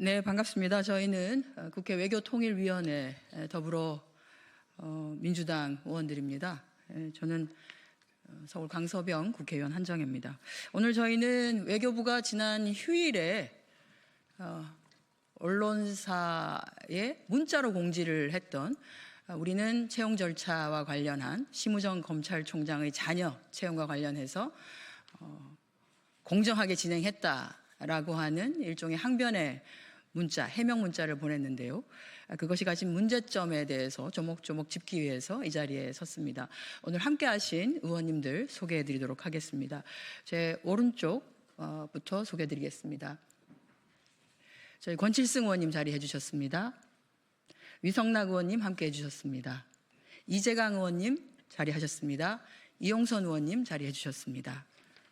네, 반갑습니다. 저희는 국회 외교통일위원회 더불어 민주당 의원들입니다. 저는 서울 강서병 국회의원 한정혜입니다. 오늘 저희는 외교부가 지난 휴일에 언론사에 문자로 공지를 했던 우리는 채용 절차와 관련한 심우정 검찰총장의 자녀 채용과 관련해서 공정하게 진행했다라고 하는 일종의 항변의 문자, 해명 문자를 보냈는데요. 그것이 가진 문제점에 대해서 조목조목 짚기 위해서 이 자리에 섰습니다. 오늘 함께 하신 의원님들 소개해 드리도록 하겠습니다. 제 오른쪽부터 소개해 드리겠습니다. 저희 권칠승 의원님 자리해 주셨습니다. 위성락 의원님 함께 해주셨습니다. 이재강 의원님 자리하셨습니다. 이용선 의원님 자리해 주셨습니다.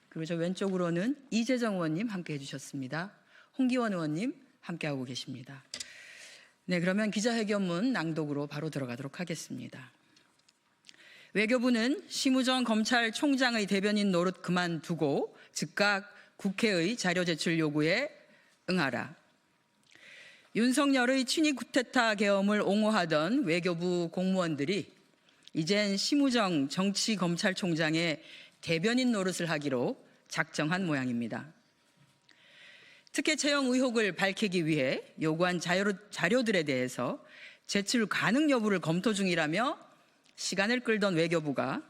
그리고 저 왼쪽으로는 이재정 의원님 함께 해주셨습니다. 홍기원 의원님 함께하고 계십니다. 네, 그러면 기자회견문 낭독으로 바로 들어가도록 하겠습니다. 외교부는 심우정 검찰총장의 대변인 노릇 그만두고 즉각 국회의 자료 제출 요구에 응하라. 윤석열의 친위 쿠데타 계엄을 옹호하던 외교부 공무원들이 이젠 심우정 정치검찰총장의 대변인 노릇을 하기로 작정한 모양입니다. 특혜 채용 의혹을 밝히기 위해 요구한 자료들에 대해서 제출 가능 여부를 검토 중이라며 시간을 끌던 외교부가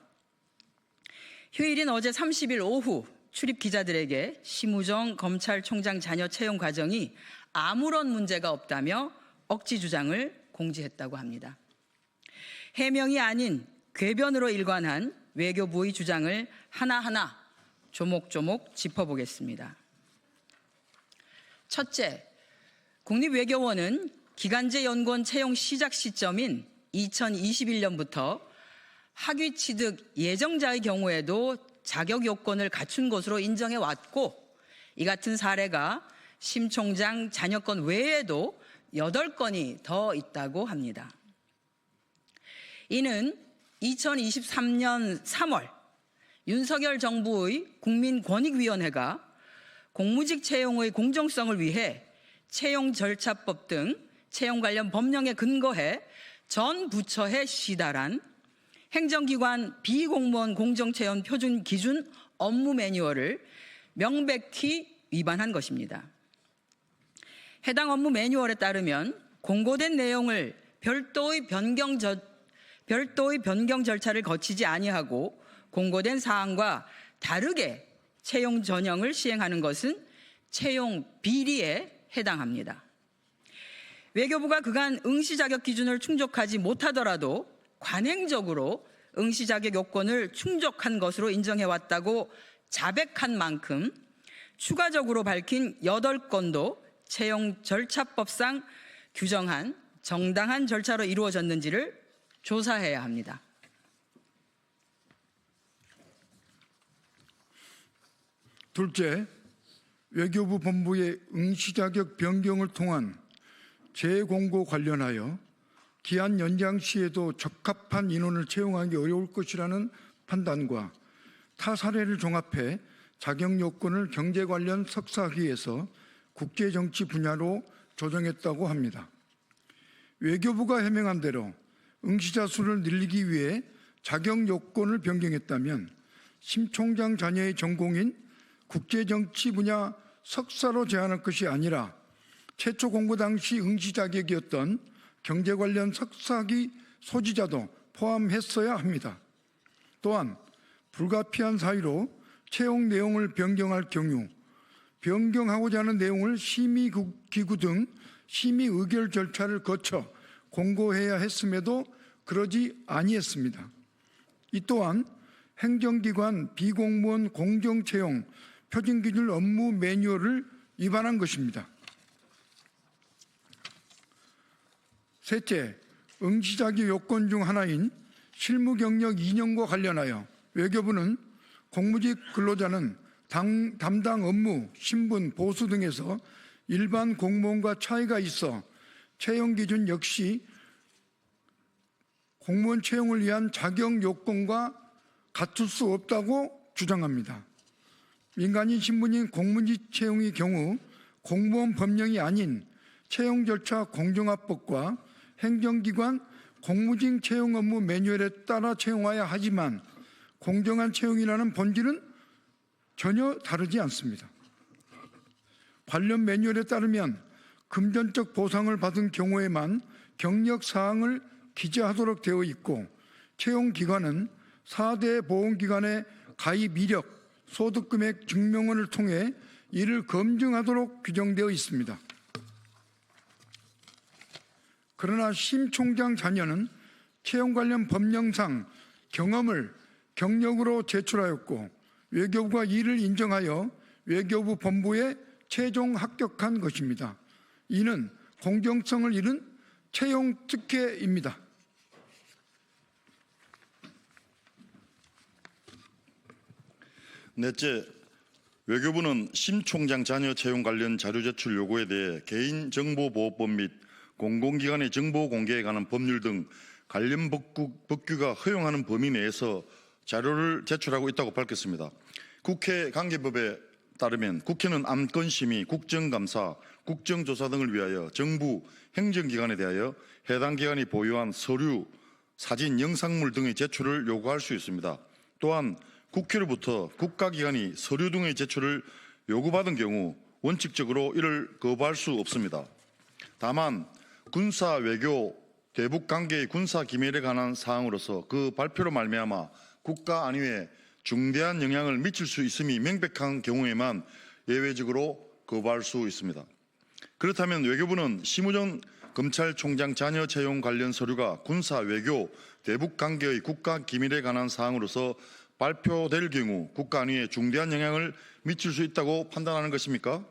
휴일인 어제 30일 오후 출입 기자들에게 심우정 검찰총장 자녀 채용 과정이 아무런 문제가 없다며 억지 주장을 공지했다고 합니다. 해명이 아닌 궤변으로 일관한 외교부의 주장을 하나하나 조목조목 짚어보겠습니다. 첫째, 국립외교원은 기간제 연구원 채용 시작 시점인 2021년부터 학위 취득 예정자의 경우에도 자격 요건을 갖춘 것으로 인정해 왔고, 이 같은 사례가 심 총장 자녀권 외에도 8건이 더 있다고 합니다. 이는 2023년 3월 윤석열 정부의 국민권익위원회가 공무직 채용의 공정성을 위해 채용 절차법 등 채용 관련 법령에 근거해 전 부처에 시달한 행정기관 비공무원 공정채용 표준 기준 업무 매뉴얼을 명백히 위반한 것입니다. 해당 업무 매뉴얼에 따르면 공고된 내용을 별도의 변경 절차를 거치지 아니하고 공고된 사항과 다르게 채용 전형을 시행하는 것은 채용 비리에 해당합니다. 외교부가 그간 응시 자격 기준을 충족하지 못하더라도 관행적으로 응시 자격 요건을 충족한 것으로 인정해왔다고 자백한 만큼 추가적으로 밝힌 8건도 채용 절차법상 규정한 정당한 절차로 이루어졌는지를 조사해야 합니다. 둘째, 외교부 본부의 응시 자격 변경을 통한 재공고 관련하여 기한 연장 시에도 적합한 인원을 채용하기 어려울 것이라는 판단과 타 사례를 종합해 자격 요건을 경제 관련 석사학위에서 국제정치 분야로 조정했다고 합니다. 외교부가 해명한 대로 응시자 수를 늘리기 위해 자격 요건을 변경했다면 심 총장 자녀의 전공인 국제정치 분야 석사로 제한할 것이 아니라 최초 공고 당시 응시 자격이었던 경제 관련 석사학위 소지자도 포함했어야 합니다. 또한 불가피한 사유로 채용 내용을 변경할 경우 변경하고자 하는 내용을 심의기구 등 심의 의결 절차를 거쳐 공고해야 했음에도 그러지 아니했습니다. 이 또한 행정기관 비공무원 공정채용 표준기준 업무 매뉴얼을 위반한 것입니다. 셋째, 응시 자격 요건 중 하나인 실무 경력 2년과 관련하여 외교부는 공무직 근로자는 담당 업무, 신분, 보수 등에서 일반 공무원과 차이가 있어 채용 기준 역시 공무원 채용을 위한 자격 요건과 갖출 수 없다고 주장합니다. 민간인 신분인 공무직 채용의 경우 공무원 법령이 아닌 채용 절차 공정화법과 행정기관 공무직 채용 업무 매뉴얼에 따라 채용해야 하지만 공정한 채용이라는 본질은 전혀 다르지 않습니다. 관련 매뉴얼에 따르면 금전적 보상을 받은 경우에만 경력 사항을 기재하도록 되어 있고 채용 기관은 4대 보험기관의 가입 이력, 소득 금액 증명원을 통해 이를 검증하도록 규정되어 있습니다. 그러나 심 총장 자녀는 채용 관련 법령상 경험을 경력으로 제출하였고 외교부가 이를 인정하여 외교부 본부에 최종 합격한 것입니다. 이는 공정성을 잃은 채용 특혜입니다. 넷째, 외교부는 심 총장 자녀 채용 관련 자료 제출 요구에 대해 개인정보보호법 및 공공기관의 정보 공개에 관한 법률 등 관련 법규가 허용하는 범위 내에서 자료를 제출하고 있다고 밝혔습니다. 국회 관계법에 따르면 국회는 안건심의, 국정감사, 국정조사 등을 위하여 정부 행정기관에 대하여 해당 기관이 보유한 서류, 사진, 영상물 등의 제출을 요구할 수 있습니다. 또한 국회로부터 국가기관이 서류 등의 제출을 요구받은 경우 원칙적으로 이를 거부할 수 없습니다. 다만 군사 외교 대북 관계의 군사 기밀에 관한 사항으로서 그 발표로 말미암아 국가 안위에 중대한 영향을 미칠 수 있음이 명백한 경우에만 예외적으로 거부할 수 있습니다. 그렇다면 외교부는 심우정 검찰총장 자녀 채용 관련 서류가 군사 외교 대북 관계의 국가 기밀에 관한 사항으로서 발표될 경우 국가 안위에 중대한 영향을 미칠 수 있다고 판단하는 것입니까?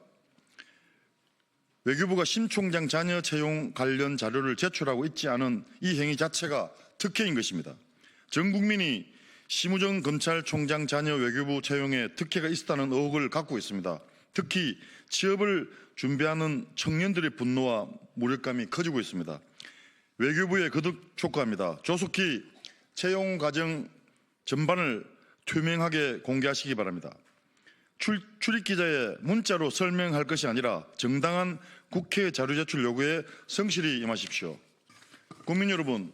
외교부가 심 총장 자녀 채용 관련 자료를 제출하고 있지 않은 이 행위 자체가 특혜인 것입니다. 전 국민이 심우정 검찰총장 자녀 외교부 채용에 특혜가 있었다는 의혹을 갖고 있습니다. 특히 취업을 준비하는 청년들의 분노와 무력감이 커지고 있습니다. 외교부에 거듭 촉구합니다. 조속히 채용 과정 전반을 투명하게 공개하시기 바랍니다. 출입기자에 문자로 설명할 것이 아니라 정당한 국회 자료 제출 요구에 성실히 임하십시오. 국민 여러분,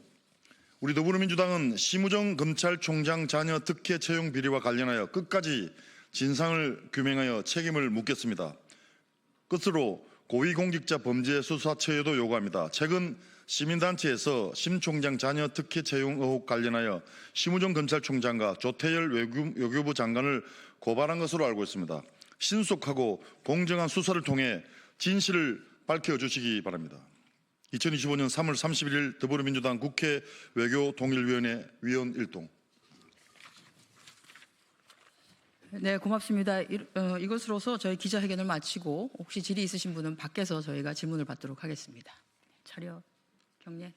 우리 더불어민주당은 심우정 검찰총장 자녀 특혜 채용 비리와 관련하여 끝까지 진상을 규명하여 책임을 묻겠습니다. 끝으로 고위공직자 범죄수사처에도 요구합니다. 최근 시민단체에서 심 총장 자녀 특혜 채용 의혹 관련하여 심우정 검찰총장과 조태열 외교부 장관을 고발한 것으로 알고 있습니다. 신속하고 공정한 수사를 통해 진실을 밝혀주시기 바랍니다. 2025년 3월 31일 더불어민주당 국회 외교통일위원회 위원 1동. 네, 고맙습니다. 이것으로서 저희 기자회견을 마치고 혹시 질의 있으신 분은 밖에서 저희가 질문을 받도록 하겠습니다. 차렷 경례.